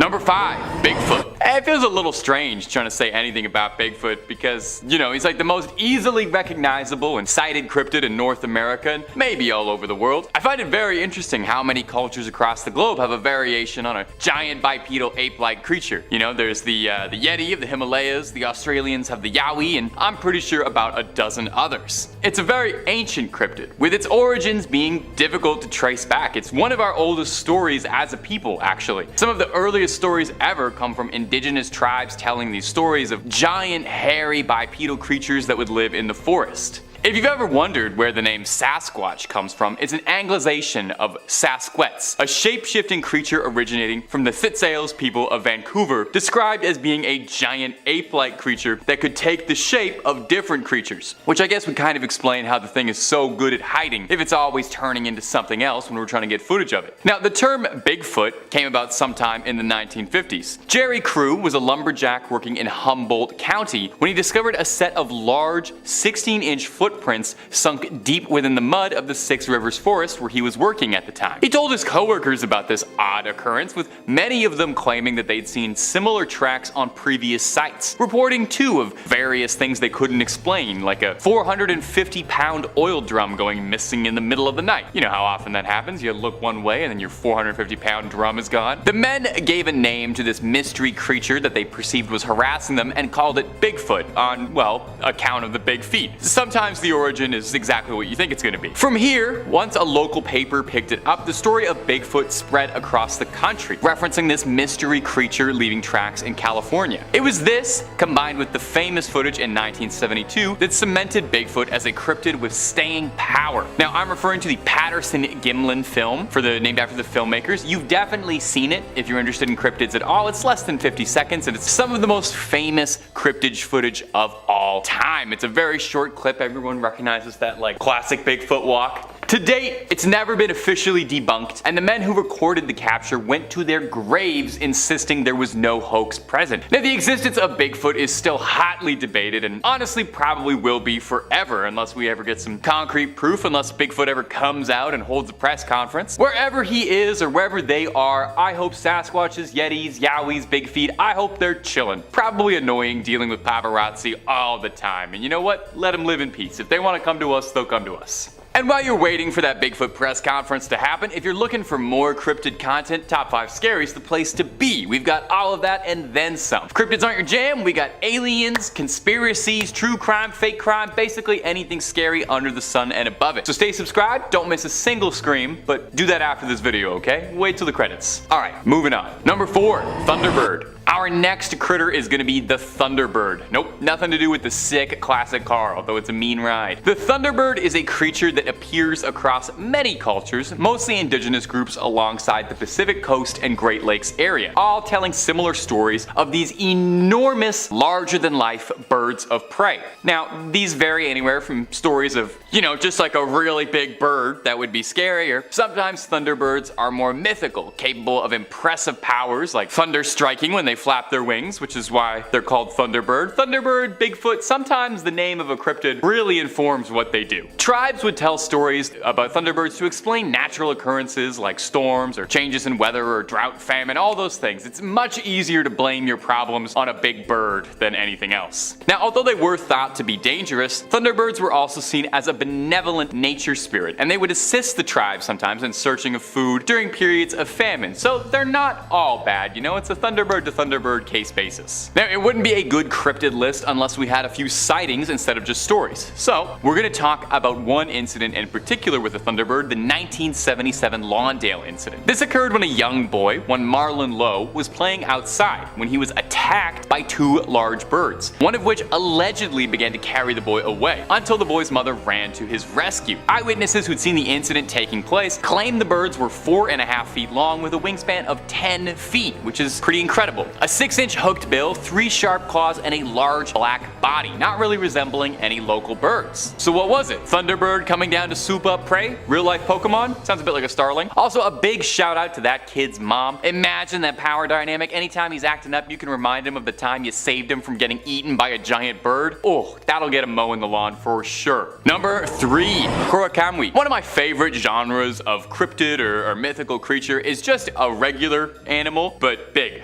Number 5, Bigfoot. It feels a little strange trying to say anything about Bigfoot because, he's like the most easily recognizable and cited cryptid in North America and maybe all over the world. I find it very interesting how many cultures across the globe have a variation on a giant bipedal ape-like creature. There's the Yeti of the Himalayas, the Australians have the Yowie, and I'm pretty sure about a dozen others. It's a very ancient cryptid, with its origins being difficult to trace back. It's one of our oldest stories as a people, actually. Some of the earliest stories ever come from indigenous tribes telling these stories of giant, hairy, bipedal creatures that would live in the forest. If you've ever wondered where the name Sasquatch comes from, it's an Anglicization of Sasquatch, a shape-shifting creature originating from the Sitsails people of Vancouver, described as being a giant ape-like creature that could take the shape of different creatures. Which I guess would kind of explain how the thing is so good at hiding if it's always turning into something else when we're trying to get footage of it. Now, the term Bigfoot came about sometime in the 1950s. Jerry Crew was a lumberjack working in Humboldt County when he discovered a set of large 16-inch footprints sunk deep within the mud of the Six Rivers forest where he was working at the time. He told his coworkers about this odd occurrence, with many of them claiming that they'd seen similar tracks on previous sites, reporting too of various things they couldn't explain, like a 450-pound oil drum going missing in the middle of the night. You know how often that happens, you look one way and then your 450-pound drum is gone. The men gave a name to this mystery creature that they perceived was harassing them and called it Bigfoot on, well, account of the big feet. Sometimes the origin is exactly what you think it's going to be. From here, once a local paper picked it up, the story of Bigfoot spread across the country, referencing this mystery creature leaving tracks in California. It was this, combined with the famous footage in 1972, that cemented Bigfoot as a cryptid with staying power. Now, I'm referring to the Patterson-Gimlin film, named after the filmmakers. You've definitely seen it if you're interested in cryptids at all. It's less than 50 seconds, and it's some of the most famous cryptid footage of all time. It's a very short clip. Everyone recognizes that classic Bigfoot walk. To date, it's never been officially debunked, and the men who recorded the capture went to their graves insisting there was no hoax present. Now, the existence of Bigfoot is still hotly debated, and honestly probably will be forever unless we ever get some concrete proof, unless Bigfoot ever comes out and holds a press conference. Wherever he is or wherever they are, I hope Sasquatches, Yetis, Yowies, Big Feet, I hope they're chillin'. Probably annoying dealing with paparazzi all the time, and you know what? Let them live in peace. If they want to come to us, they'll come to us. And while you're waiting for that Bigfoot press conference to happen, if you're looking for more cryptid content, Top 5 Scary is the place to be. We've got all of that and then some. If cryptids aren't your jam, we got aliens, conspiracies, true crime, fake crime, basically anything scary under the sun and above it. So stay subscribed, don't miss a single scream, but do that after this video, okay? Wait till the credits. Alright, moving on. Number 4, Thunderbird. Our next critter is going to be the Thunderbird. Nope, nothing to do with the sick classic car, although it's a mean ride. The Thunderbird is a creature that appears across many cultures, mostly indigenous groups alongside the Pacific Coast and Great Lakes area, all telling similar stories of these enormous, larger-than-life birds of prey. Now, these vary anywhere from stories of, just like a really big bird that would be scary, or sometimes Thunderbirds are more mythical, capable of impressive powers like thunder striking when they flap their wings, which is why they're called Thunderbird. Thunderbird, Bigfoot, sometimes the name of a cryptid really informs what they do. Tribes would tell stories about Thunderbirds to explain natural occurrences like storms or changes in weather or drought, famine, all those things. It's much easier to blame your problems on a big bird than anything else. Now, although they were thought to be dangerous, Thunderbirds were also seen as a benevolent nature spirit, and they would assist the tribe sometimes in searching of food during periods of famine. So they're not all bad, it's a Thunderbird to Thunderbird case basis. Now, it wouldn't be a good cryptid list unless we had a few sightings instead of just stories. So, we're going to talk about one incident in particular with the Thunderbird, the 1977 Lawndale incident. This occurred when a young boy, one Marlon Lowe, was playing outside when he was attacked by 2 large birds, one of which allegedly began to carry the boy away, until the boy's mother ran to his rescue. Eyewitnesses who'd seen the incident taking place claimed the birds were 4.5 feet long with a wingspan of 10 feet, which is pretty incredible. A 6-inch hooked bill, 3 sharp claws, and a large black body, not really resembling any local birds. So what was it? Thunderbird coming coming down to soup up prey, real life Pokemon, sounds a bit like a starling. Also a big shout out to that kid's mom. Imagine that power dynamic. Anytime he's acting up, you can remind him of the time you saved him from getting eaten by a giant bird. Oh, that'll get him mowing the lawn for sure. Number 3, Akkorokamui. One of my favorite genres of cryptid or mythical creature is just a regular animal, but big.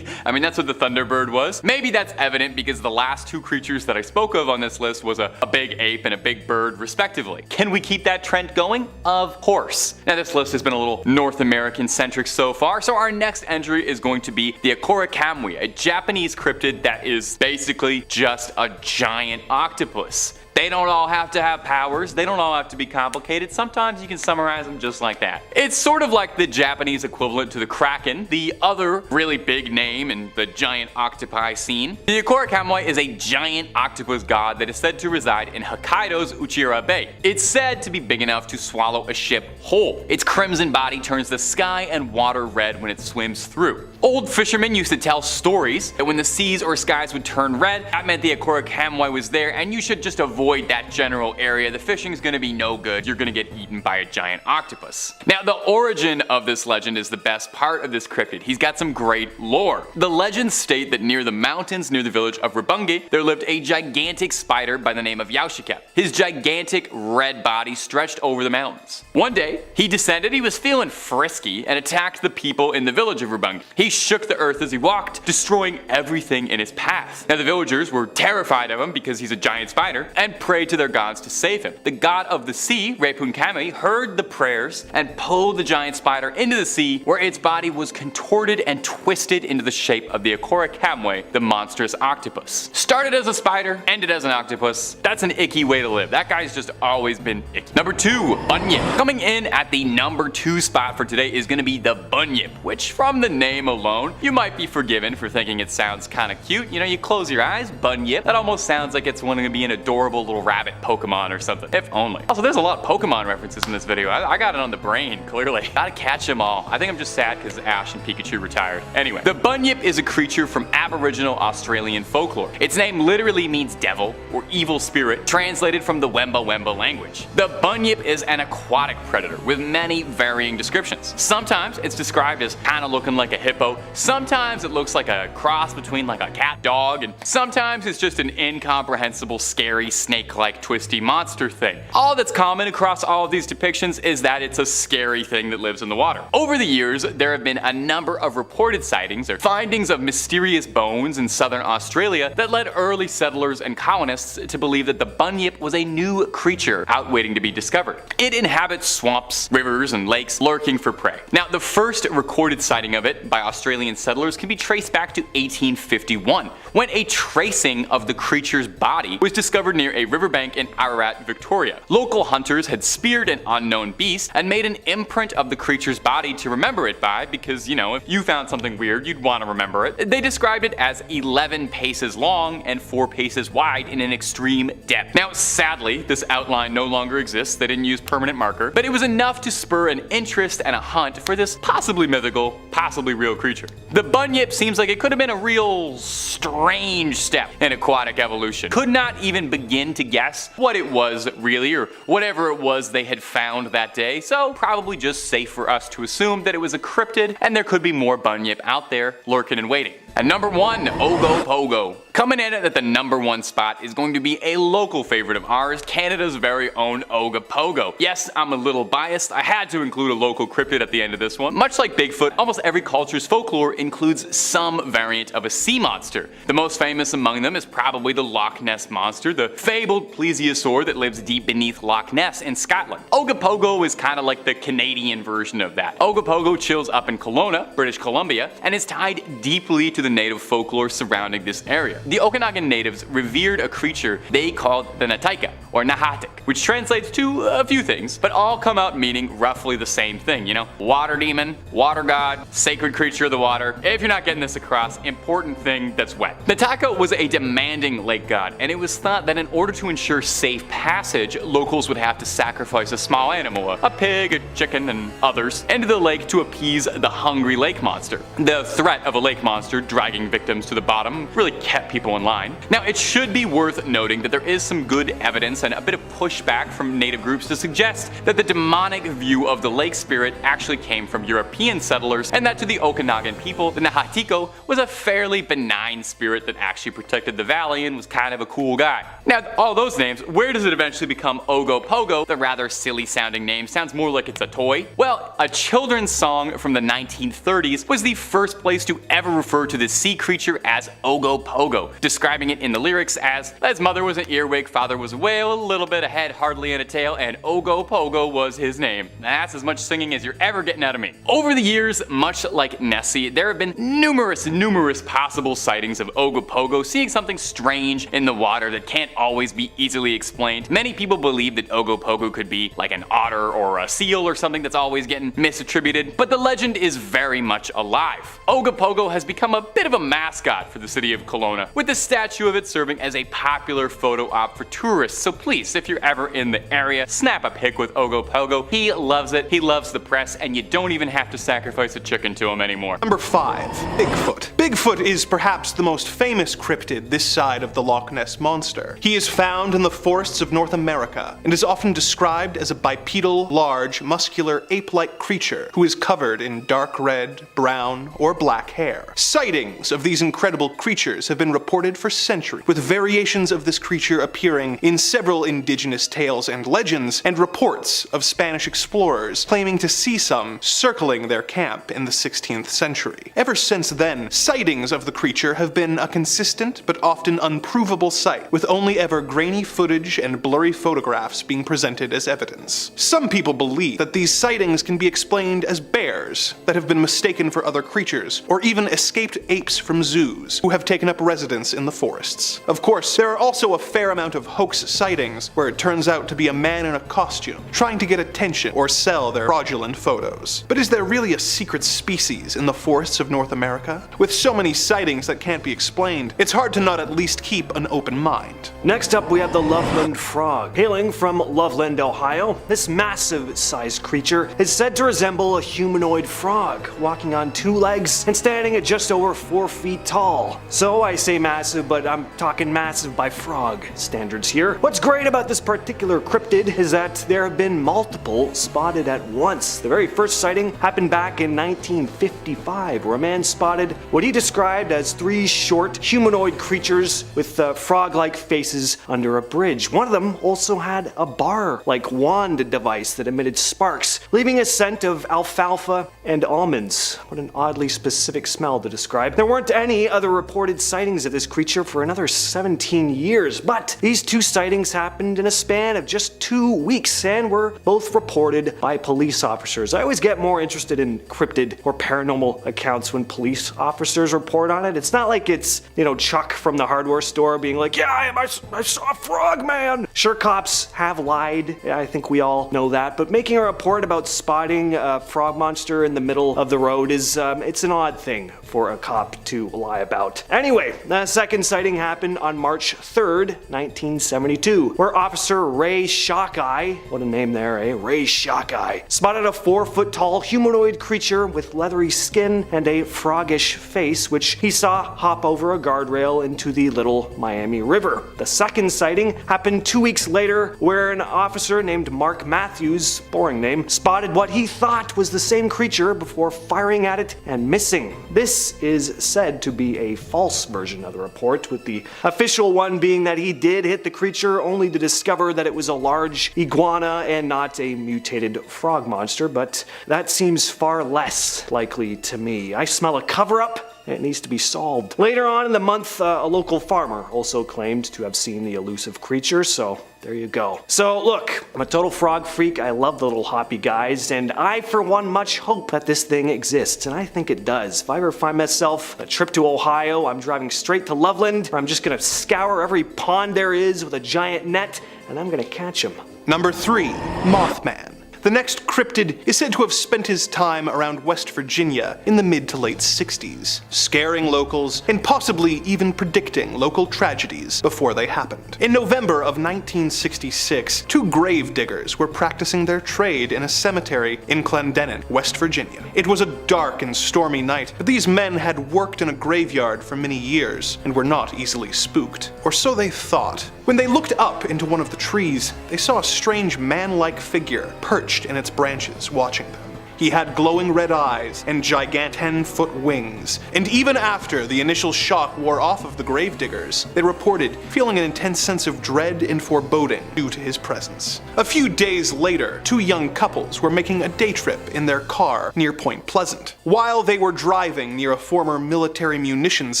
I mean, that's what the Thunderbird was. Maybe that's evident because the last 2 creatures that I spoke of on this list was a big ape and a big bird, respectively. Can we keep that trend going? Of course. Now, this list has been a little North American centric so far, so our next entry is going to be the Akkorokamui, a Japanese cryptid that is basically just a giant octopus. They don't all have to have powers, they don't all have to be complicated, sometimes you can summarize them just like that. It's sort of like the Japanese equivalent to the Kraken, the other really big name in the giant octopi scene. The Akkorokamui is a giant octopus god that is said to reside in Hokkaido's Uchira Bay. It's said to be big enough to swallow a ship whole. Its crimson body turns the sky and water red when it swims through. Old fishermen used to tell stories that when the seas or skies would turn red, that meant the Akkorokamui was there and you should just avoid that general area. The fishing's gonna be no good. You're gonna get eaten by a giant octopus. Now, the origin of this legend is the best part of this cryptid. He's got some great lore. The legends state that near the mountains near the village of Rebungi, there lived a gigantic spider by the name of Yaushikep. His gigantic red body stretched over the mountains. One day, he descended, he was feeling frisky, and attacked the people in the village of Rebungi. He shook the earth as he walked, destroying everything in his path. Now, the villagers were terrified of him because he's a giant spider, and prayed to their gods to save him. The god of the sea, Reipunkami, heard the prayers and pulled the giant spider into the sea, where its body was contorted and twisted into the shape of the Akkorokamui, the monstrous octopus. Started as a spider, ended as an octopus. That's an icky way to live. That guy's just always been icky. Number 2, Bunyip. Coming in at the number 2 spot for today is going to be the Bunyip, which from the name alone, you might be forgiven for thinking it sounds kind of cute. You know, you close your eyes, Bunyip. That almost sounds like it's going to be an adorable little rabbit Pokemon or something. If only. Also, there's a lot of Pokemon references in this video. I got it on the brain, clearly. Gotta catch them all. I think I'm just sad because Ash and Pikachu retired. Anyway, the Bunyip is a creature from Aboriginal Australian folklore. Its name literally means devil or evil spirit, translated from the Wemba Wemba language. The Bunyip is an aquatic predator with many varying descriptions. Sometimes it's described as kind of looking like a hippo, sometimes it looks like a cross between like a cat dog, and sometimes it's just an incomprehensible, scary, snake-like twisty monster thing. All that's common across all of these depictions is that it's a scary thing that lives in the water. Over the years, there have been a number of reported sightings or findings of mysterious bones in southern Australia that led early settlers and colonists to believe that the Bunyip was a new creature out waiting to be discovered. It inhabits swamps, rivers, and lakes, lurking for prey. Now, the first recorded sighting of it by Australian settlers can be traced back to 1851, when a tracing of the creature's body was discovered near a riverbank in Ararat, Victoria. Local hunters had speared an unknown beast and made an imprint of the creature's body to remember it by, because, you know, if you found something weird, you'd want to remember it. They described it as 11 paces long and 4 paces wide in an extreme depth. Now, sadly, this outline no longer exists. They didn't use permanent marker, but it was enough to spur an interest and a hunt for this possibly mythical, possibly real creature. The Bunyip seems like it could have been a real strange step in aquatic evolution. Could not even begin to guess what it was really, or whatever it was they had found that day, so probably just safe for us to assume that it was a cryptid and there could be more Bunyip out there lurking and waiting. And number 1, Ogopogo. Coming in at the number 1 spot is going to be a local favorite of ours, Canada's very own Ogopogo. Yes, I'm a little biased. I had to include a local cryptid at the end of this one. Much like Bigfoot, almost every culture's folklore includes some variant of a sea monster. The most famous among them is probably the Loch Ness monster, the fabled plesiosaur that lives deep beneath Loch Ness in Scotland. Ogopogo is kind of like the Canadian version of that. Ogopogo chills up in Kelowna, British Columbia, and is tied deeply to the native folklore surrounding this area. The Okanagan natives revered a creature they called the Nataika, or Nahatik, which translates to a few things, but all come out meaning roughly the same thing, you know? Water demon, water god, sacred creature of the water. If you're not getting this across, important thing that's wet. Nataika was a demanding lake god, and it was thought that in order to ensure safe passage, locals would have to sacrifice a small animal, a pig, a chicken, and others, into the lake to appease the hungry lake monster. The threat of a lake monster dragging victims to the bottom really kept people in line. Now, it should be worth noting that there is some good evidence evidence and a bit of pushback from native groups to suggest that the demonic view of the lake spirit actually came from European settlers, and that to the Okanagan people, the Nahatiko was a fairly benign spirit that actually protected the valley and was kind of a cool guy. Now, all those names, where does it eventually become Ogopogo? The rather silly sounding name sounds more like it's a toy. Well, a children's song from the 1930s was the first place to ever refer to this sea creature as Ogopogo, describing it in the lyrics as, his mother was an earwig, father was a whale, a little bit of head, hardly in a tail, and Ogopogo was his name. That's as much singing as you're ever getting out of me. Over the years, much like Nessie, there have been numerous possible sightings of Ogopogo seeing something strange in the water that can't always be easily explained. Many people believe that Ogopogo could be like an otter or a seal or something that's always getting misattributed, but the legend is very much alive. Ogopogo has become a bit of a mascot for the city of Kelowna, with the statue of it serving as a popular photo op for tourists. So please, if you're ever in the area, snap a pic with Ogopogo. He loves it, he loves the press, and you don't even have to sacrifice a chicken to him anymore. Number 5. Bigfoot. Bigfoot is perhaps the most famous cryptid this side of the Loch Ness Monster. He is found in the forests of North America and is often described as a bipedal, large, muscular, ape-like creature who is covered in dark red, brown, or black hair. Sightings of these incredible creatures have been reported for centuries, with variations of this creature appearing in several indigenous tales and legends, and reports of Spanish explorers claiming to see some circling their camp in the 16th century. Ever since then, sightings of the creature have been a consistent but often unprovable sight, with only ever grainy footage and blurry photographs being presented as evidence. Some people believe that these sightings can be explained as bears that have been mistaken for other creatures, or even escaped apes from zoos who have taken up residence in the forests. Of course, there are also a fair amount of hoax sightings where it turns out to be a man in a costume trying to get attention or sell their fraudulent photos. But is there really a secret species in the forests of North America? With so many sightings that can't be explained, it's hard to not at least keep an open mind. Next up, we have the Loveland Frog. Hailing from Loveland, Ohio, this massive-sized creature is said to resemble a humanoid frog, walking on 2 legs and standing at just over 4 feet tall. So I say massive, but I'm talking massive by frog standards here. What's great about this particular cryptid is that there have been multiple spotted at once. The very first sighting happened back in 1955, where a man spotted what he described as 3 short humanoid creatures with frog-like faces under a bridge. One of them also had a bar-like wand device that emitted sparks, leaving a scent of alfalfa and almonds. What an oddly specific smell to describe. There weren't any other reported sightings of this creature for another 17 years, but these 2 sightings happened in a span of just 2 weeks and were both reported by police officers. I always get more interested in cryptid or paranormal accounts when police officers report on it. It's not like it's, Chuck from the hardware store being like, yeah, I saw a frog man. Sure, cops have lied. I think we all know that. But making a report about spotting a frog monster in the middle of the road is, it's an odd thing for a cop to lie about. Anyway, the second sighting happened on March 3rd, 1972, where Officer Ray Shockeye, what a name there, eh? Ray Shockeye, spotted a 4-foot-tall humanoid creature with leathery skin and a froggish face, which he saw hop over a guardrail into the Little Miami River. The second sighting happened 2 weeks later, where an officer named Mark Matthews, boring name, spotted what he thought was the same creature before firing at it and missing. This is said to be a false version of the report, with the official one being that he did hit the creature only to discover that it was a large iguana and not a mutated frog monster, but that seems far less likely to me. I smell a cover-up. It needs to be solved. Later on in the month, a local farmer also claimed to have seen the elusive creature, so there you go. So look, I'm a total frog freak. I love the little hoppy guys, and I, for one, much hope that this thing exists, and I think it does. If I ever find myself a trip to Ohio, I'm driving straight to Loveland, where I'm just gonna scour every pond there is with a giant net, and I'm gonna catch him. Number 3. Mothman. The next cryptid is said to have spent his time around West Virginia in the mid to late 60s, scaring locals and possibly even predicting local tragedies before they happened. In November of 1966, 2 grave diggers were practicing their trade in a cemetery in Clendenin, West Virginia. It was a dark and stormy night, but these men had worked in a graveyard for many years and were not easily spooked, or so they thought. When they looked up into one of the trees, they saw a strange man-like figure perched in its branches watching them. He had glowing red eyes and gigantic 10-foot wings, and even after the initial shock wore off of the gravediggers, they reported feeling an intense sense of dread and foreboding due to his presence. A few days later, two young couples were making a day trip in their car near Point Pleasant. While they were driving near a former military munitions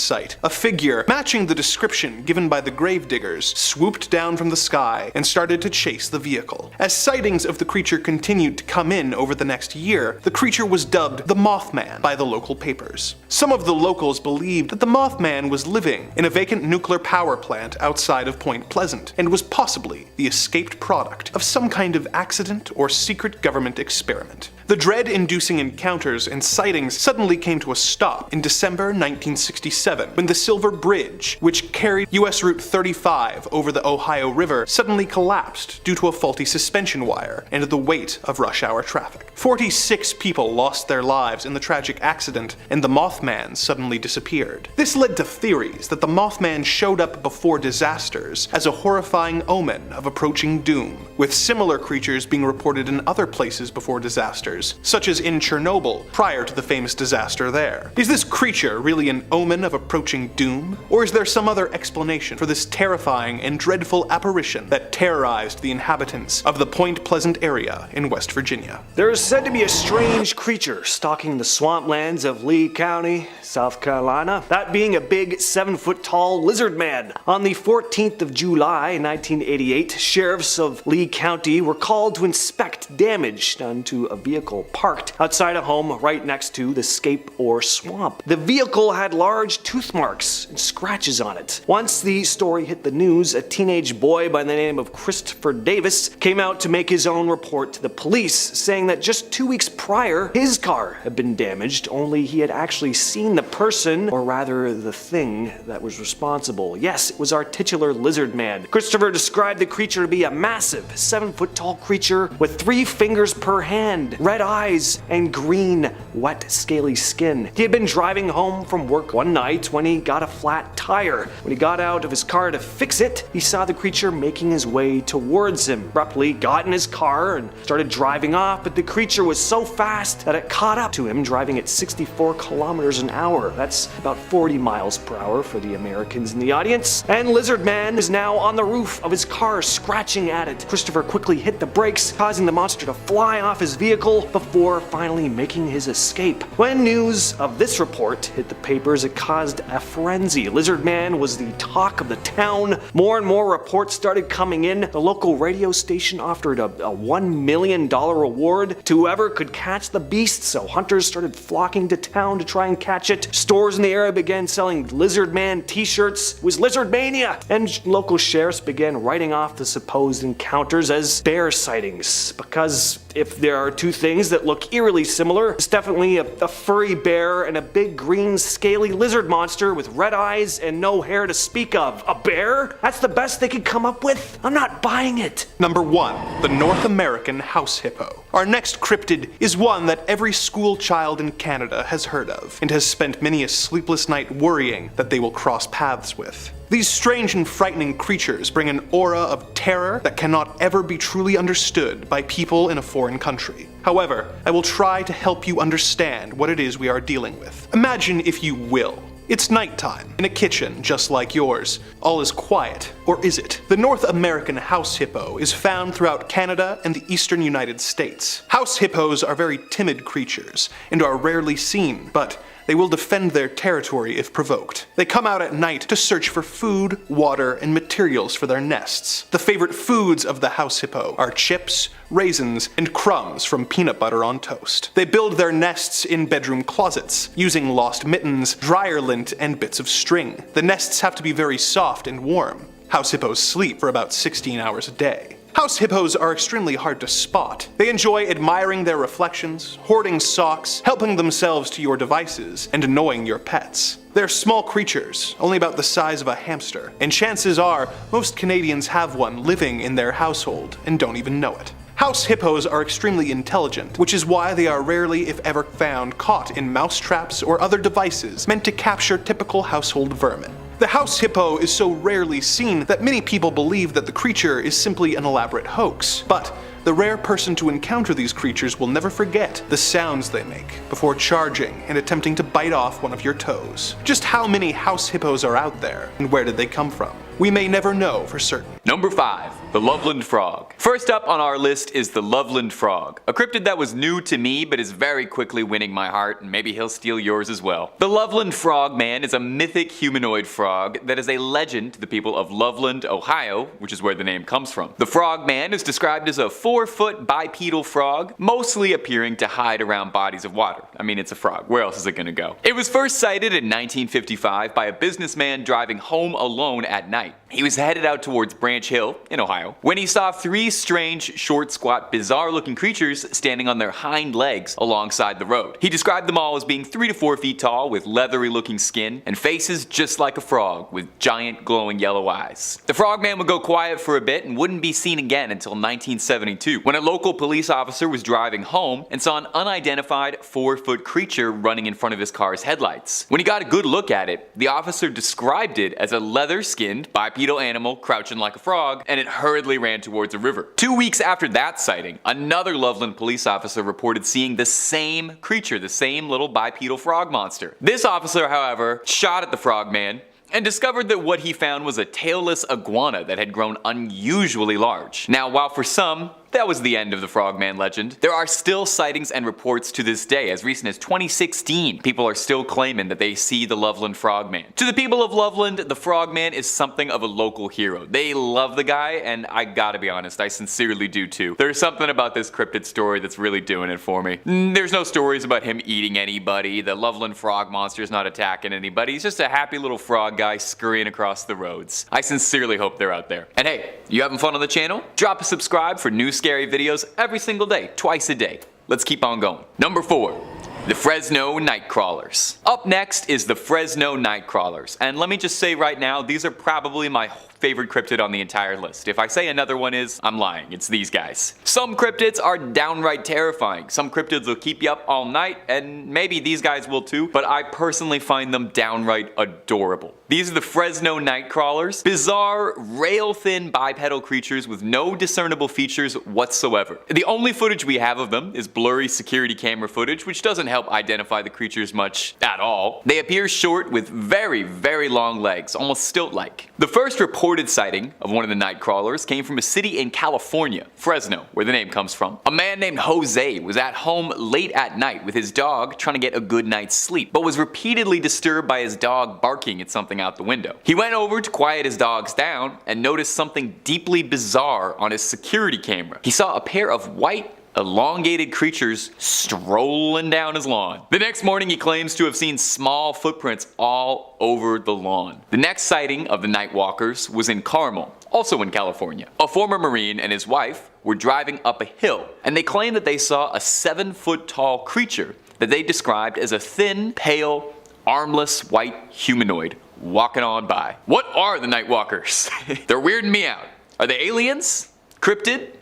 site, a figure matching the description given by the gravediggers swooped down from the sky and started to chase the vehicle. As sightings of the creature continued to come in over the next year, the creature was dubbed the Mothman by the local papers. Some of the locals believed that the Mothman was living in a vacant nuclear power plant outside of Point Pleasant and was possibly the escaped product of some kind of accident or secret government experiment. The dread-inducing encounters and sightings suddenly came to a stop in December 1967 when the Silver Bridge, which carried US Route 35 over the Ohio River, suddenly collapsed due to a faulty suspension wire and the weight of rush hour traffic. 46 people lost their lives in the tragic accident, and the Mothman suddenly disappeared. This led to theories that the Mothman showed up before disasters as a horrifying omen of approaching doom, with similar creatures being reported in other places before disasters, such as in Chernobyl prior to the famous disaster there. Is this creature really an omen of approaching doom? Or is there some other explanation for this terrifying and dreadful apparition that terrorized the inhabitants of the Point Pleasant area in West Virginia? There is said to be a strange creature stalking the swamplands of Lee County, South Carolina, that being a big 7-foot-tall lizard man. On the 14th of July, 1988, sheriffs of Lee County were called to inspect damage done to a vehicle parked outside a home right next to the scape or swamp. The vehicle had large tooth marks and scratches on it. Once the story hit the news, a teenage boy by the name of Christopher Davis came out to make his own report to the police, saying that just 2 weeks prior, his car had been damaged, only he had actually seen the person, or rather the thing, that was responsible. Yes, it was our titular lizard man. Christopher described the creature to be a massive 7-foot-tall creature with 3 fingers per hand, red eyes, and green, wet, scaly skin. He had been driving home from work one night when he got a flat tire. When he got out of his car to fix it, he saw the creature making his way towards him. Abruptly got in his car and started driving off, but the creature was so fast that it caught up to him, driving at 64 kilometers an hour. That's about 40 miles per hour for the Americans in the audience. And Lizard Man is now on the roof of his car, scratching at it. Christopher quickly hit the brakes, causing the monster to fly off his vehicle before finally making his escape. When news of this report hit the papers, it caused a frenzy. Lizard Man was the talk of the town. More and more reports started coming in. The local radio station offered a $1 million reward to whoever could catch the beast, so hunters started flocking to town to try and catch it. Stores in the area began selling Lizard Man t-shirts. It was Lizard Mania! And local sheriffs began writing off the supposed encounters as bear sightings, because if there are two things that look eerily similar, it's definitely a furry bear and a big green scaly lizard monster with red eyes and no hair to speak of. A bear? That's the best they could come up with? I'm not buying it. Number 1. The North American house hippo. Our next cryptid is one that every school child in Canada has heard of and has spent many a sleepless night worrying that they will cross paths with. These strange and frightening creatures bring an aura of terror that cannot ever be truly understood by people in a foreign country. However, I will try to help you understand what it is we are dealing with. Imagine, if you will, it's nighttime, in a kitchen just like yours. All is quiet, or is it? The North American house hippo is found throughout Canada and the eastern United States. House hippos are very timid creatures and are rarely seen, but they will defend their territory if provoked. They come out at night to search for food, water, and materials for their nests. The favorite foods of the house hippo are chips, raisins, and crumbs from peanut butter on toast. They build their nests in bedroom closets, using lost mittens, dryer lint, and bits of string. The nests have to be very soft and warm. House hippos sleep for about 16 hours a day. House hippos are extremely hard to spot. They enjoy admiring their reflections, hoarding socks, helping themselves to your devices, and annoying your pets. They're small creatures, only about the size of a hamster, and chances are most Canadians have one living in their household and don't even know it. House hippos are extremely intelligent, which is why they are rarely, if ever, found caught in mouse traps or other devices meant to capture typical household vermin. The house hippo is so rarely seen that many people believe that the creature is simply an elaborate hoax. But the rare person to encounter these creatures will never forget the sounds they make before charging and attempting to bite off one of your toes. Just how many house hippos are out there, and where did they come from? We may never know for certain. Number 5. The Loveland Frog. First up on our list is the Loveland Frog, a cryptid that was new to me but is very quickly winning my heart, and maybe he'll steal yours as well. The Loveland Frogman is a mythic humanoid frog that is a legend to the people of Loveland, Ohio, which is where the name comes from. The Frogman is described as a 4-foot bipedal frog, mostly appearing to hide around bodies of water. I mean, it's a frog. Where else is it gonna go? It was first sighted in 1955 by a businessman driving home alone at night. He was headed out towards Branch Hill in Ohio when he saw 3 strange, short, squat, bizarre-looking creatures standing on their hind legs alongside the road. He described them all as being 3 to 4 feet tall with leathery-looking skin and faces just like a frog with giant glowing yellow eyes. The Frogman would go quiet for a bit and wouldn't be seen again until 1972 when a local police officer was driving home and saw an unidentified 4-foot creature running in front of his car's headlights. When he got a good look at it, the officer described it as a leather-skinned bipedal animal crouching like a frog, and it hurriedly ran towards a river. 2 weeks after that sighting, another Loveland police officer reported seeing the same creature, the same little bipedal frog monster. This officer, however, shot at the Frogman and discovered that what he found was a tailless iguana that had grown unusually large. Now, while for some, that was the end of the Frogman legend, there are still sightings and reports to this day. As recent as 2016, people are still claiming that they see the Loveland Frogman. To the people of Loveland, the Frogman is something of a local hero. They love the guy, and I gotta be honest, I sincerely do too. There's something about this cryptid story that's really doing it for me. There's no stories about him eating anybody, the Loveland Frog monster is not attacking anybody, he's just a happy little frog guy scurrying across the roads. I sincerely hope they're out there. And hey, you having fun on the channel? Drop a subscribe for new scary videos every single day, twice a day. Let's keep on going. Number 4. The Fresno Nightcrawlers. Up next is the Fresno Nightcrawlers, and let me just say right now, these are probably my favorite cryptid on the entire list. If I say another one is, I'm lying. It's these guys. Some cryptids are downright terrifying. Some cryptids will keep you up all night, and maybe these guys will too, but I personally find them downright adorable. These are the Fresno Nightcrawlers, bizarre, rail-thin bipedal creatures with no discernible features whatsoever. The only footage we have of them is blurry security camera footage, which doesn't help identify the creatures much at all. They appear short with very, very long legs, almost stilt-like. The first reported sighting of one of the Nightcrawlers came from a city in California, Fresno, where the name comes from. A man named Jose was at home late at night with his dog trying to get a good night's sleep, but was repeatedly disturbed by his dog barking at something out the window. He went over to quiet his dogs down and noticed something deeply bizarre on his security camera. He saw a pair of white, elongated creatures strolling down his lawn. The next morning he claims to have seen small footprints all over the lawn. The next sighting of the Nightwalkers was in Carmel, also in California. A former Marine and his wife were driving up a hill, and they claimed that they saw a 7-foot tall creature that they described as a thin, pale, armless white humanoid walking on by. What are the Nightwalkers? They're weirding me out. Are they aliens? Cryptid?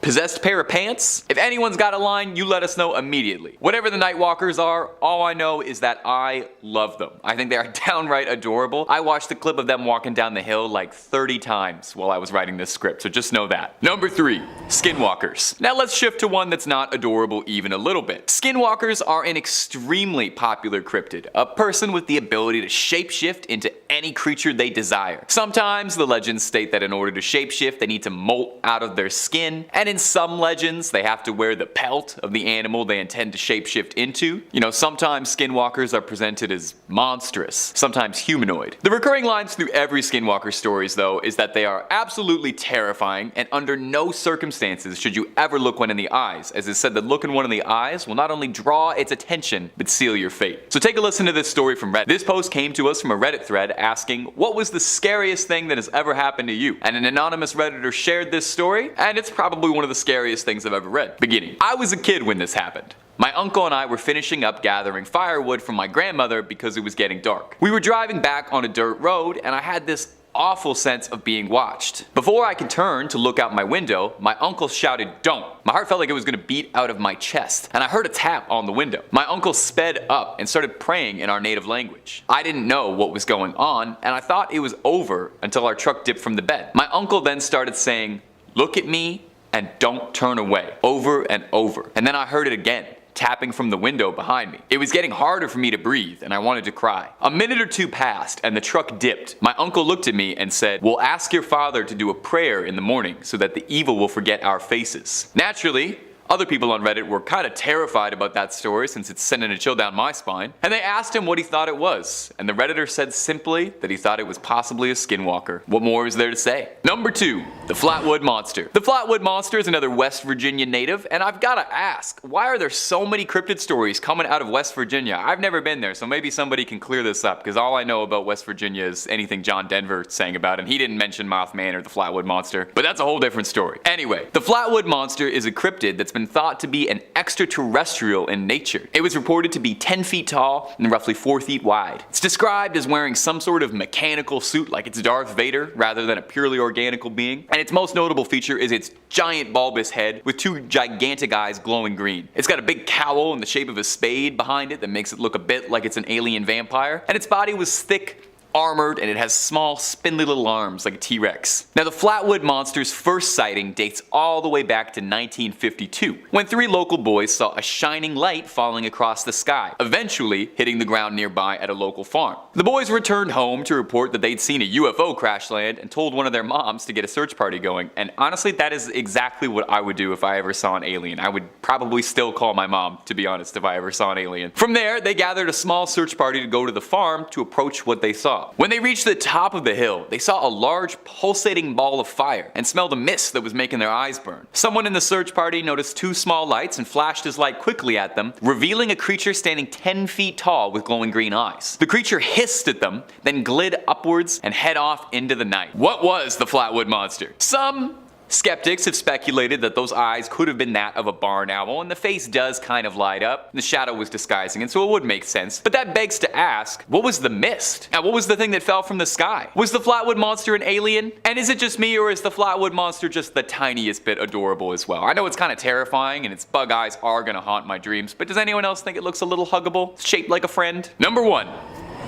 Possessed pair of pants? If anyone's got a line, you let us know immediately. Whatever the Nightwalkers are, all I know is that I love them. I think they are downright adorable. I watched the clip of them walking down the hill like 30 times while I was writing this script, so just know that. Number 3, Skinwalkers. Now let's shift to one that's not adorable even a little bit. Skinwalkers are an extremely popular cryptid, a person with the ability to shapeshift into any creature they desire. Sometimes the legends state that in order to shapeshift, they need to molt out of their skin, and in some legends, they have to wear the pelt of the animal they intend to shapeshift into. You know, sometimes skinwalkers are presented as monstrous, sometimes humanoid. The recurring lines through every skinwalker stories, though, is that they are absolutely terrifying, and under no circumstances should you ever look one in the eyes, as it's said that looking one in the eyes will not only draw its attention, but seal your fate. So take a listen to this story from Reddit. This post came to us from a Reddit thread asking, what was the scariest thing that has ever happened to you? And an anonymous Redditor shared this story, and it's probably one of the scariest things I've ever read. Beginning. I was a kid when this happened. My uncle and I were finishing up gathering firewood from my grandmother because it was getting dark. We were driving back on a dirt road and I had this awful sense of being watched. Before I could turn to look out my window, my uncle shouted, "Don't." My heart felt like it was going to beat out of my chest, and I heard a tap on the window. My uncle sped up and started praying in our native language. I didn't know what was going on, and I thought it was over until our truck dipped from the bed. My uncle then started saying, "Look at me and don't turn away," over and over. And then I heard it again, tapping from the window behind me. It was getting harder for me to breathe, and I wanted to cry. A minute or two passed, and the truck dipped. My uncle looked at me and said, "We'll ask your father to do a prayer in the morning so that the evil will forget our faces." Naturally, other people on Reddit were kind of terrified about that story since it's sending a chill down my spine, and they asked him what he thought it was, and the Redditor said simply that he thought it was possibly a Skinwalker. What more is there to say? Number 2. The Flatwood Monster. The Flatwood Monster is another West Virginia native, and I've gotta ask, why are there so many cryptid stories coming out of West Virginia? I've never been there, so maybe somebody can clear this up, because all I know about West Virginia is anything John Denver sang about, and he didn't mention Mothman or the Flatwood Monster, but that's a whole different story. Anyway, the Flatwood Monster is a cryptid that's been thought to be an extraterrestrial in nature. It was reported to be 10 feet tall and roughly 4 feet wide. It's described as wearing some sort of mechanical suit like it's Darth Vader rather than a purely organical being, and its most notable feature is its giant bulbous head with 2 gigantic eyes glowing green. It's got a big cowl in the shape of a spade behind it that makes it look a bit like it's an alien vampire, and its body was thick, armored, and it has small, spindly little arms like a T-Rex. Now, the Flatwood Monster's first sighting dates all the way back to 1952, when 3 local boys saw a shining light falling across the sky, eventually hitting the ground nearby at a local farm. The boys returned home to report that they'd seen a UFO crash land and told one of their moms to get a search party going, and honestly, that is exactly what I would do if I ever saw an alien. I would probably still call my mom, to be honest, if I ever saw an alien. From there, they gathered a small search party to go to the farm to approach what they saw. When they reached the top of the hill, they saw a large pulsating ball of fire and smelled a mist that was making their eyes burn. Someone in the search party noticed 2 small lights and flashed his light quickly at them, revealing a creature standing 10 feet tall with glowing green eyes. The creature hissed at them, then glid upwards and head off into the night. What was the Flatwood Monster? Some skeptics have speculated that those eyes could have been that of a barn owl, and the face does kind of light up. The shadow was disguising it, so it would make sense. But that begs to ask, what was the mist? And what was the thing that fell from the sky? Was the Flatwood Monster an alien? And is it just me, or is the Flatwood Monster just the tiniest bit adorable as well? I know it's kind of terrifying, and its bug eyes are gonna haunt my dreams, but does anyone else think it looks a little huggable? Shaped like a friend? Number 1.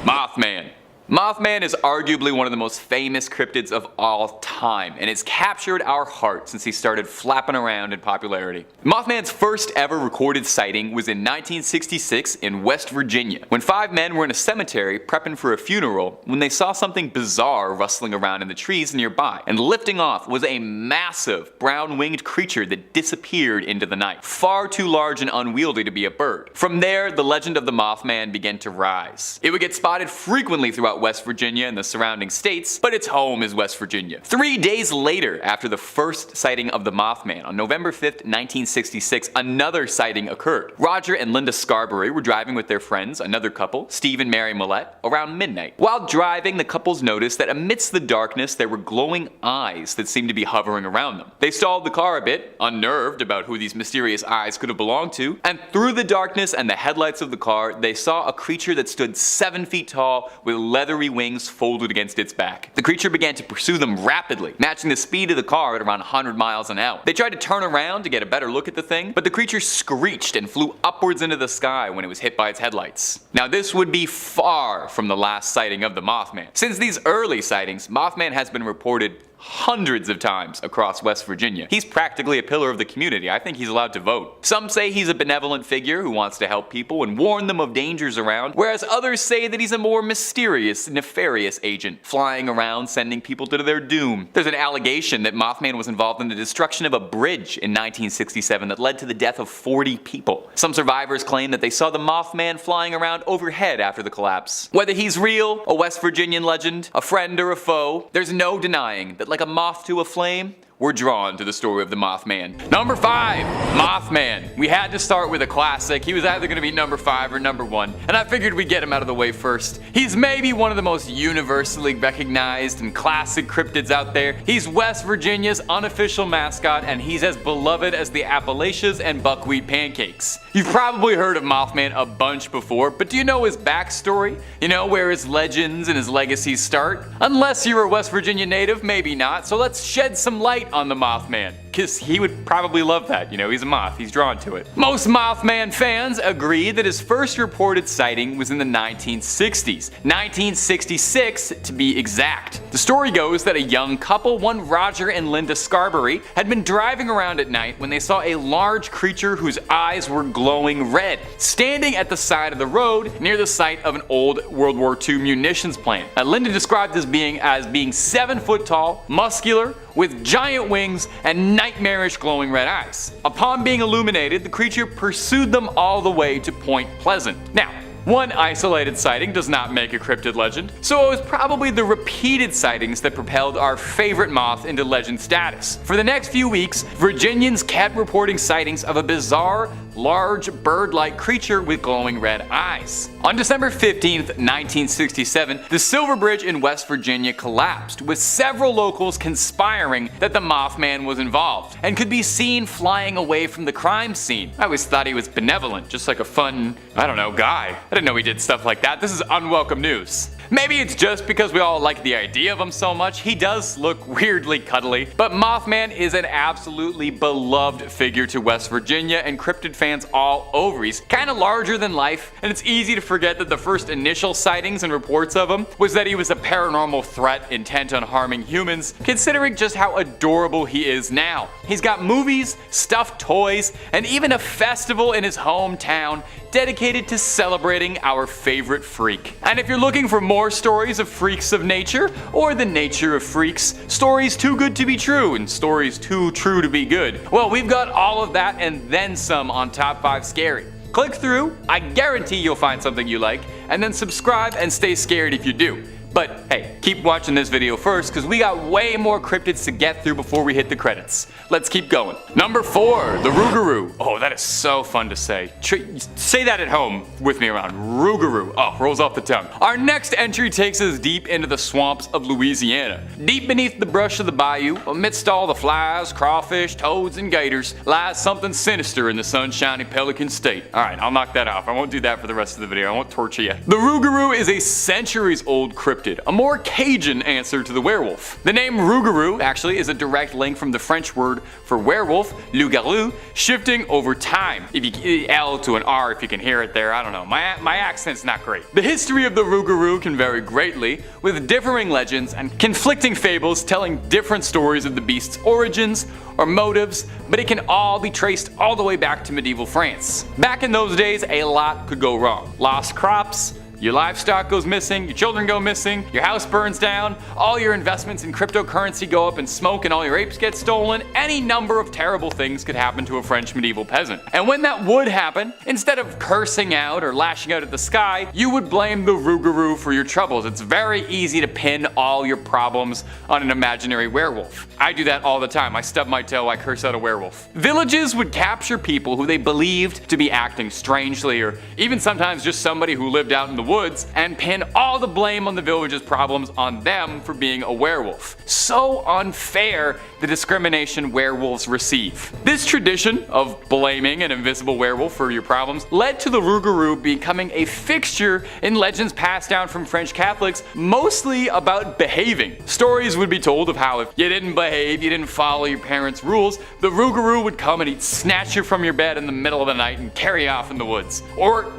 Mothman. Mothman is arguably one of the most famous cryptids of all time, and it's captured our heart since he started flapping around in popularity. Mothman's first ever recorded sighting was in 1966 in West Virginia, when 5 men were in a cemetery prepping for a funeral when they saw something bizarre rustling around in the trees nearby, and lifting off was a massive brown-winged creature that disappeared into the night, far too large and unwieldy to be a bird. From there, the legend of the Mothman began to rise. It would get spotted frequently throughout West Virginia and the surrounding states, but its home is West Virginia. 3 days later, after the first sighting of the Mothman, on November 5th, 1966, another sighting occurred. Roger and Linda Scarberry were driving with their friends, another couple, Steve and Mary Millette, around midnight. While driving, the couples noticed that amidst the darkness there were glowing eyes that seemed to be hovering around them. They stalled the car a bit, unnerved about who these mysterious eyes could have belonged to, and through the darkness and the headlights of the car, they saw a creature that stood 7 feet tall with leathery wings folded against its back. The creature began to pursue them rapidly, matching the speed of the car at around 100 miles an hour. They tried to turn around to get a better look at the thing, but the creature screeched and flew upwards into the sky when it was hit by its headlights. Now, this would be far from the last sighting of the Mothman. Since these early sightings, Mothman has been reported hundreds of times across West Virginia. He's practically a pillar of the community. I think he's allowed to vote. Some say he's a benevolent figure who wants to help people and warn them of dangers around, whereas others say that he's a more mysterious, nefarious agent, flying around sending people to their doom. There's an allegation that Mothman was involved in the destruction of a bridge in 1967 that led to the death of 40 people. Some survivors claim that they saw the Mothman flying around overhead after the collapse. Whether he's real, a West Virginian legend, a friend, or a foe, there's no denying that like a moth to a flame, were drawn to the story of the Mothman. Number 5, Mothman. We had to start with a classic. He was either going to be number 5 or number 1, and I figured we'd get him out of the way first. He's maybe one of the most universally recognized and classic cryptids out there. He's West Virginia's unofficial mascot, and he's as beloved as the Appalachians and buckwheat pancakes. You've probably heard of Mothman a bunch before, but do you know his backstory? You know where his legends and his legacies start? Unless you're a West Virginia native, maybe not, so let's shed some light on the Mothman, because he would probably love that. You know, he's a moth, he's drawn to it. Most Mothman fans agree that his first reported sighting was in the 1960s, 1966 to be exact. The story goes that a young couple, one Roger and Linda Scarberry, had been driving around at night when they saw a large creature whose eyes were glowing red, standing at the side of the road near the site of an old World War II munitions plant. Linda described this being as being 7 foot tall, muscular, with giant wings and nightmarish glowing red eyes. Upon being illuminated, the creature pursued them all the way to Point Pleasant. Now, one isolated sighting does not make a cryptid legend, so it was probably the repeated sightings that propelled our favorite moth into legend status. For the next few weeks, Virginians kept reporting sightings of a bizarre, large bird-like creature with glowing red eyes. On December 15th, 1967, the Silver Bridge in West Virginia collapsed, with several locals conspiring that the Mothman was involved and could be seen flying away from the crime scene. I always thought he was benevolent, just like a fun, I don't know, guy. I didn't know he did stuff like that. This is unwelcome news. Maybe it's just because we all like the idea of him so much. He does look weirdly cuddly, but Mothman is an absolutely beloved figure to West Virginia and cryptid fans all over. He's kind of larger than life, and it's easy to forget that the first initial sightings and reports of him was that he was a paranormal threat intent on harming humans, considering just how adorable he is now. He's got movies, stuffed toys, and even a festival in his hometown dedicated to celebrating our favorite freak. And if you're looking for more stories of freaks of nature, or the nature of freaks, stories too good to be true and stories too true to be good, well, we've got all of that and then some on Top 5 Scary. Click through, I guarantee you'll find something you like, and then subscribe and stay scared if you do. But hey, keep watching this video first, because we got way more cryptids to get through before we hit the credits. Let's keep going. Number 4, the Rougarou. Oh, that is so fun to say. Say that at home with me around. Rougarou. Oh, rolls off the tongue. Our next entry takes us deep into the swamps of Louisiana. Deep beneath the brush of the bayou, amidst all the flies, crawfish, toads, and gators, lies something sinister in the sunshiny Pelican State. Alright, I'll knock that off. I won't do that for the rest of the video. I won't torture you. The Rougarou is a centuries-old cryptid, a more Cajun answer to the werewolf. The name Rougarou actually is a direct link from the French word for werewolf, loup-garou, shifting over time. If you L to an R if you can hear it there, I don't know. My accent's not great. The history of the Rougarou can vary greatly, with differing legends and conflicting fables telling different stories of the beast's origins or motives, but it can all be traced all the way back to medieval France. Back in those days, a lot could go wrong. Lost crops, your livestock goes missing, your children go missing, your house burns down, all your investments in cryptocurrency go up in smoke, and all your apes get stolen. Any number of terrible things could happen to a French medieval peasant. And when that would happen, instead of cursing out or lashing out at the sky, you would blame the Rougarou for your troubles. It's very easy to pin all your problems on an imaginary werewolf. I do that all the time. I stub my toe, I curse out a werewolf. Villages would capture people who they believed to be acting strangely, or even sometimes just somebody who lived out in the woods, and pin all the blame on the village's problems on them for being a werewolf. So unfair, the discrimination werewolves receive. This tradition of blaming an invisible werewolf for your problems led to the Rougarou becoming a fixture in legends passed down from French Catholics, mostly about behaving. Stories would be told of how if you didn't behave, you didn't follow your parents' rules, the Rougarou would come and he'd snatch you from your bed in the middle of the night and carry you off in the woods. Or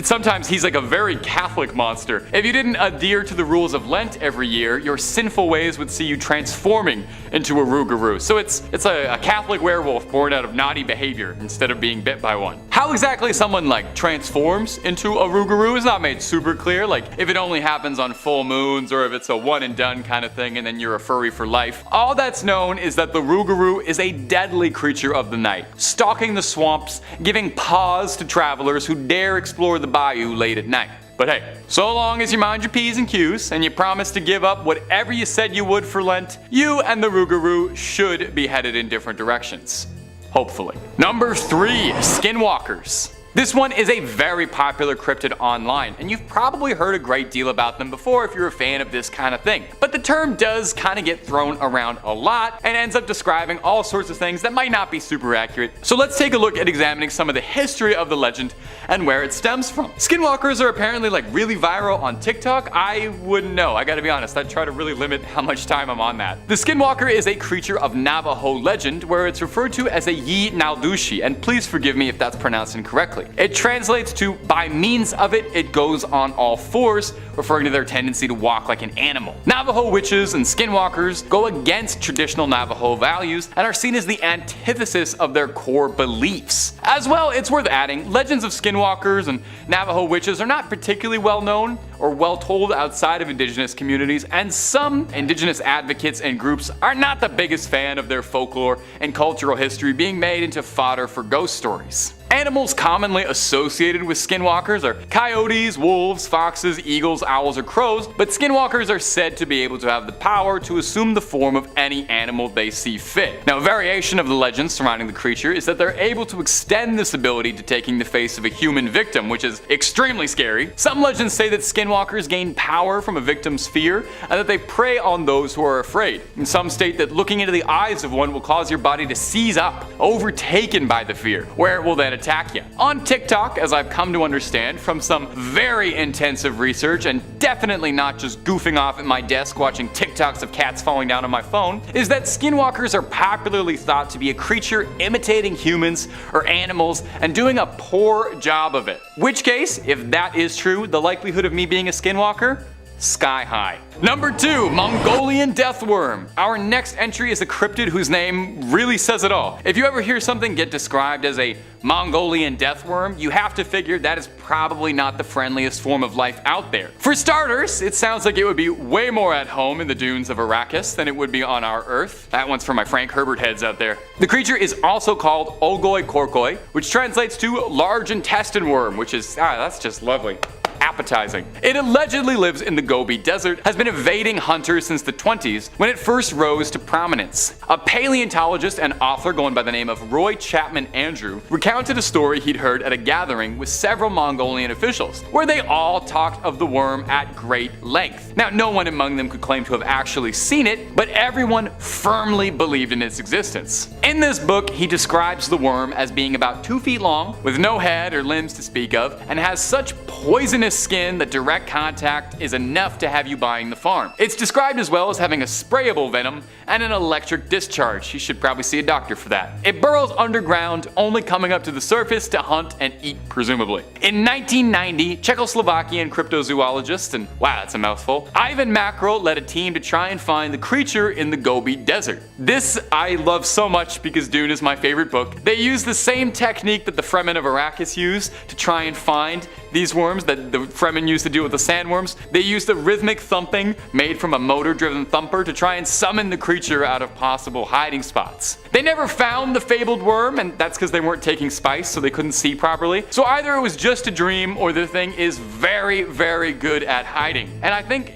sometimes he's like a very Catholic monster. If you didn't adhere to the rules of Lent every year, your sinful ways would see you transforming into a Rougarou. So it's a Catholic werewolf born out of naughty behavior instead of being bit by one. How exactly someone like transforms into a Rougarou is not made super clear, like if it only happens on full moons or if it's a one and done kind of thing and then you're a furry for life. All that's known is that the Rougarou is a deadly creature of the night, stalking the swamps, giving pause to travelers who dare explore the bayou late at night. But hey, so long as you mind your P's and Q's and you promise to give up whatever you said you would for Lent, you and the Rougarou should be headed in different directions. Hopefully. Number 3, Skinwalkers. This one is a very popular cryptid online, and you've probably heard a great deal about them before if you're a fan of this kind of thing. But the term does kind of get thrown around a lot and ends up describing all sorts of things that might not be super accurate. So let's take a look at examining some of the history of the legend and where it stems from. Skinwalkers are apparently like really viral on TikTok. I wouldn't know, I gotta be honest, I try to really limit how much time I'm on that. The Skinwalker is a creature of Navajo legend where it's referred to as a Yi Naldushi, and please forgive me if that's pronounced incorrectly. It translates to, by means of it, it goes on all fours, referring to their tendency to walk like an animal. Navajo witches and skinwalkers go against traditional Navajo values and are seen as the antithesis of their core beliefs. As well, it's worth adding, legends of skinwalkers and Navajo witches are not particularly well known or well told outside of indigenous communities, and some indigenous advocates and groups are not the biggest fan of their folklore and cultural history being made into fodder for ghost stories. Animals commonly associated with skinwalkers are coyotes, wolves, foxes, eagles, owls, or crows, but skinwalkers are said to be able to have the power to assume the form of any animal they see fit. Now, a variation of the legend surrounding the creature is that they're able to extend this ability to taking the face of a human victim, which is extremely scary. Some legends say that skinwalkers gain power from a victim's fear and that they prey on those who are afraid. And some state that looking into the eyes of one will cause your body to seize up, overtaken by the fear, where it will then attack you. On TikTok, as I've come to understand from some very intensive research and definitely not just goofing off at my desk watching TikToks of cats falling down on my phone, is that skinwalkers are popularly thought to be a creature imitating humans or animals and doing a poor job of it. Which case, if that is true, the likelihood of me being a skinwalker? Sky high. Number 2, Mongolian deathworm. Our next entry is a cryptid whose name really says it all. If you ever hear something get described as a Mongolian deathworm, you have to figure that is probably not the friendliest form of life out there. For starters, it sounds like it would be way more at home in the dunes of Arrakis than it would be on our Earth. That one's for my Frank Herbert heads out there. The creature is also called Ogopogo, which translates to large intestine worm, which is, that's just lovely. Appetizing. It allegedly lives in the Gobi Desert, has been evading hunters since the 20s when it first rose to prominence. A paleontologist and author going by the name of Roy Chapman Andrew recounted a story he'd heard at a gathering with several Mongolian officials, where they all talked of the worm at great length. Now, no one among them could claim to have actually seen it, but everyone firmly believed in its existence. In this book, he describes the worm as being about 2 feet long, with no head or limbs to speak of, and has such poisonous skin that direct contact is enough to have you buying the farm. It's described as well as having a sprayable venom and an electric discharge. You should probably see a doctor for that. It burrows underground, only coming up to the surface to hunt and eat, presumably. In 1990, Czechoslovakian cryptozoologist, and wow, that's a mouthful, Ivan Macro led a team to try and find the creature in the Gobi Desert. This I love so much because Dune is my favorite book. They used the same technique that the Fremen of Arrakis used to try and find these worms that the Fremen used to deal with the sandworms. They used a rhythmic thumping made from a motor-driven thumper to try and summon the creature out of possible hiding spots. They never found the fabled worm, and that's because they weren't taking spice, so they couldn't see properly. So either it was just a dream, or the thing is very, very good at hiding. And I think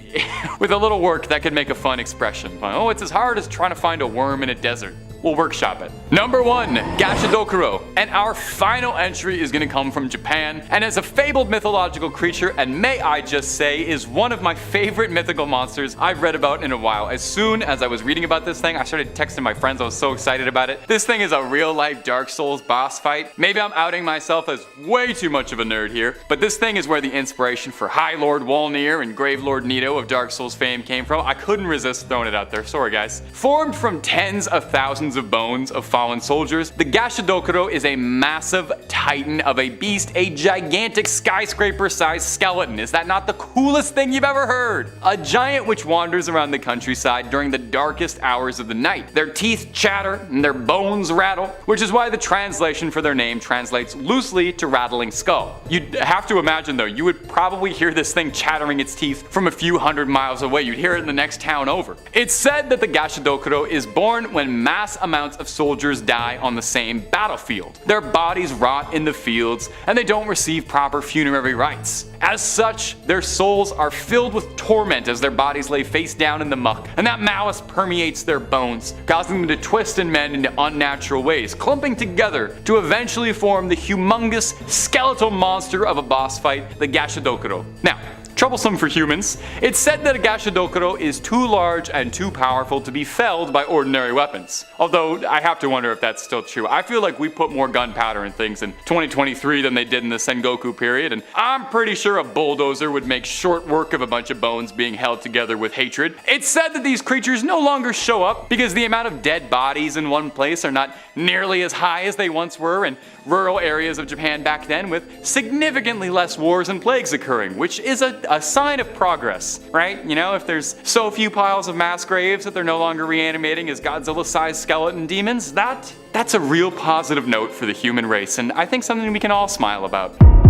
with a little work, that could make a fun expression. Oh, it's as hard as trying to find a worm in a desert. We'll workshop it. Number 1, Gashadokuro. And our final entry is gonna come from Japan, and as a fabled mythological creature, and may I just say, is one of my favorite mythical monsters I've read about in a while. As soon as I was reading about this thing, I started texting my friends. I was so excited about it. This thing is a real-life Dark Souls boss fight. Maybe I'm outing myself as way too much of a nerd here, but this thing is where the inspiration for High Lord Wolnir and Grave Lord Nito of Dark Souls fame came from. I couldn't resist throwing it out there. Sorry, guys. Formed from tens of thousands of bones of fallen soldiers, the Gashadokuro is a massive titan of a beast, a gigantic skyscraper-sized skeleton. Is that not the coolest thing you've ever heard? A giant which wanders around the countryside during the darkest hours of the night. Their teeth chatter, and their bones rattle, which is why the translation for their name translates loosely to rattling skull. You'd have to imagine though, you would probably hear this thing chattering its teeth from a few hundred miles away. You'd hear it in the next town over. It's said that the Gashadokuro is born when mass amounts of soldiers die on the same battlefield. Their bodies rot in the fields and they don't receive proper funerary rites. As such, their souls are filled with torment as their bodies lay face down in the muck, and that malice permeates their bones, causing them to twist and mend into unnatural ways, clumping together to eventually form the humongous skeletal monster of a boss fight, the Gashadokuro. Now, troublesome for humans, it's said that a Gashadokuro is too large and too powerful to be felled by ordinary weapons. Although, I have to wonder if that's still true. I feel like we put more gunpowder in things in 2023 than they did in the Sengoku period, and I'm pretty sure a bulldozer would make short work of a bunch of bones being held together with hatred. It's said that these creatures no longer show up because the amount of dead bodies in one place are not nearly as high as they once were in rural areas of Japan back then, with significantly less wars and plagues occurring, which is a sign of progress, right? You know, if there's so few piles of mass graves that they're no longer reanimating as Godzilla-sized skeleton demons, that's a real positive note for the human race, and I think something we can all smile about.